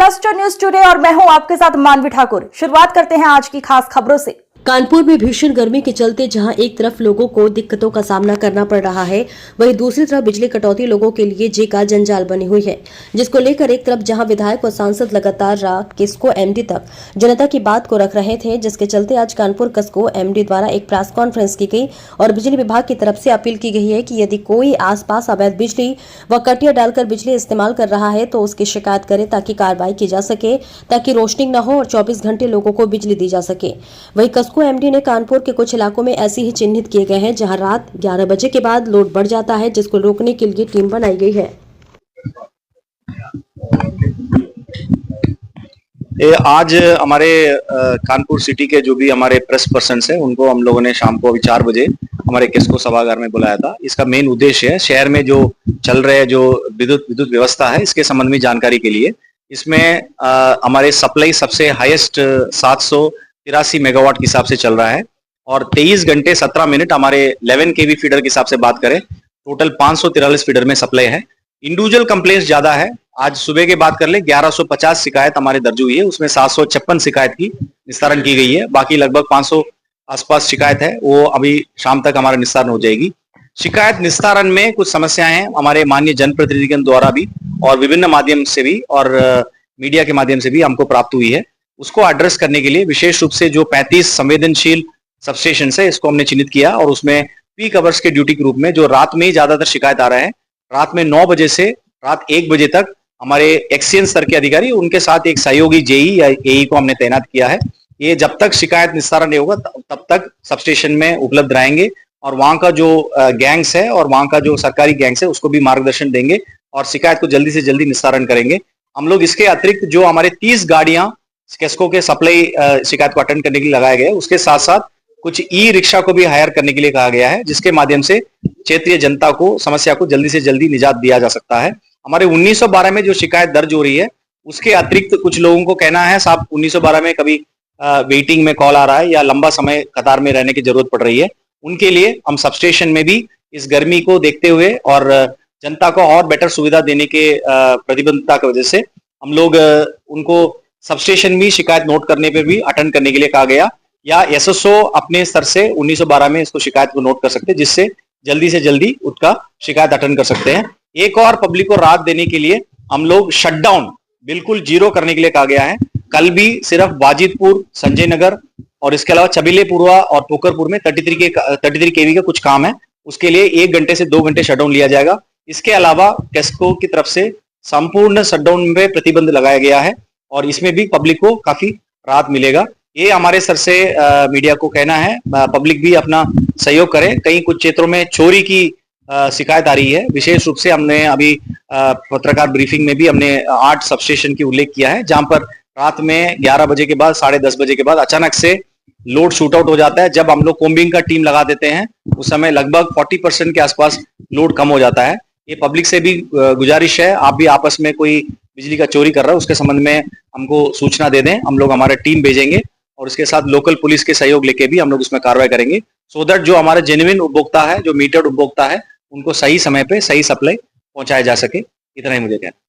Cluster news today और मैं हूं आपके साथ मानवी ठाकुर। शुरुआत करते हैं आज की खास खबरों से। कानपुर में भीषण गर्मी के चलते जहां एक तरफ लोगों को दिक्कतों का सामना करना पड़ रहा है, वहीं दूसरी तरफ बिजली कटौती लोगों के लिए जी का जंजाल बनी हुई है, जिसको लेकर एक तरफ जहां विधायक और सांसद लगातार किस्को एमडी तक जनता की बात को रख रहे थे, जिसके चलते आज कानपुर किस्को एमडी द्वारा एक प्रेस कॉन्फ्रेंस की गई और बिजली विभाग की तरफ से अपील की गई है कि यदि कोई आसपास अवैध बिजली व कटिया डालकर बिजली इस्तेमाल कर रहा है तो उसकी शिकायत करे ताकि कार्रवाई की जा सके, ताकि रोशनी न हो और 24 घंटे लोगों को बिजली दी जा सके। वही किस्को एमडी ने कानपुर के कुछ इलाकों में ऐसे ही चिन्हित किए गए हैं जहां रात 11 बजे के बाद लोड बढ़ जाता है, जिसको रोकने के लिए टीम बनाई गई है। आज हमारे कानपुर सिटी के जो भी हमारे प्रेस पर्सन हैं उनको हम लोगों ने शाम को अभी 4 बजे हमारे किस्को सभागार में बुलाया था। इसका मेन उद्देश्य है शहर में जो चल रहे जो विद्युत व्यवस्था है इसके संबंध में जानकारी के लिए। इसमें हमारे सप्लाई सबसे हाईएस्ट 783 मेगावाट के हिसाब से चल रहा है और 23 घंटे 17 मिनट हमारे 11 केवी फीडर के हिसाब से बात करें टोटल 543 फीडर में सप्लाई है। इंडिविजुअल कंप्लेंट्स ज्यादा है। आज सुबह की बात कर ले 1150 शिकायत हमारे दर्ज हुई है, उसमें 756 शिकायत की निस्तारण की गई है। बाकी लगभग 500 आसपास शिकायत है, वो अभी शाम तक हमारा निस्तारण हो जाएगी। शिकायत निस्तारण में कुछ समस्याएं हैं हमारे माननीय जनप्रतिनिधियों द्वारा भी और विभिन्न माध्यम से भी और मीडिया के माध्यम से भी हमको प्राप्त हुई है। उसको एड्रेस करने के लिए विशेष रूप से जो 35 संवेदनशील सबस्टेशन है इसको हमने चिन्हित किया और उसमें पीक आवर्स के ड्यूटी के रूप में जो रात में ही ज्यादातर शिकायत आ रहा है, रात में 9 बजे से रात 1 बजे तक हमारे एक्सचेंज स्तर के अधिकारी उनके साथ एक सहयोगी जेई या एई को हमने तैनात किया है। ये जब तक शिकायत निस्तारण नहीं होगा तब तक सबस्टेशन में उपलब्ध रहेंगे और वहां का जो गैंग्स है और वहां का जो सरकारी गैंग्स है उसको भी मार्गदर्शन देंगे और शिकायत को जल्दी से जल्दी निस्तारण करेंगे। हम लोग इसके अतिरिक्त जो हमारे 30 गाड़ियां किस्को के सप्लाई शिकायत को अटेंड करने के लिए लगाया गया है, उसके साथ साथ कुछ ई रिक्शा को भी हायर करने के लिए कहा गया है, जिसके माध्यम से क्षेत्रीय जनता को समस्या को जल्दी से जल्दी निजात दिया जा सकता है। हमारे 1912 में जो शिकायत दर्ज हो रही है उसके अतिरिक्त कुछ लोगों को कहना है साहब 1912 में कभी वेटिंग में कॉल आ रहा है या लंबा समय कतार में रहने की जरूरत पड़ रही है, उनके लिए हम सबस्टेशन में भी इस गर्मी को देखते हुए और जनता को और बेटर सुविधा देने के प्रतिबद्धता की वजह से हम लोग उनको सबस्टेशन भी शिकायत नोट करने पे भी अटेंड करने के लिए कहा गया या एसएसओ अपने स्तर से 1912 में इसको शिकायत को नोट कर सकते हैं, जिससे जल्दी से जल्दी उसका शिकायत अटेंड कर सकते हैं। एक और पब्लिक को राहत देने के लिए हम लोग शटडाउन बिल्कुल जीरो करने के लिए कहा गया है। कल भी सिर्फ वाजिदपुर, संजय नगर और इसके अलावा छबीलेपुरवा और पोकरपुर में 33 केवी का कुछ काम है, उसके लिए 1 घंटे से 2 घंटे शटडाउन लिया जाएगा। इसके अलावा किस्को की तरफ से संपूर्ण शटडाउन में प्रतिबंध लगाया गया है और इसमें भी पब्लिक को काफी राहत मिलेगा। ये हमारे सर से मीडिया को कहना है, पब्लिक भी अपना सहयोग करे। कहीं कुछ क्षेत्रों में चोरी की शिकायत आ रही है, विशेष रूप से हमने अभी पत्रकार ब्रीफिंग में भी हमने 8 सबस्टेशन की उल्लेख किया है जहां पर रात में 11 बजे के बाद 10:30 बजे के बाद अचानक से लोड शूट आउट हो जाता है। जब हम लोग कोम्बिंग का टीम लगा देते हैं उस समय लगभग 40% के आसपास लोड कम हो जाता है। ये पब्लिक से भी गुजारिश है, आप भी आपस में कोई बिजली का चोरी कर रहा है उसके संबंध में हमको सूचना दे दें, हम लोग हमारा टीम भेजेंगे और इसके साथ लोकल पुलिस के सहयोग लेके भी हम लोग उसमें कार्रवाई करेंगे, सो दैट जो हमारे जेन्युइन उपभोक्ता है, जो मीटर्ड उपभोक्ता है, उनको सही समय पे सही सप्लाई पहुंचाया जा सके। इतना ही मुझे कहना है।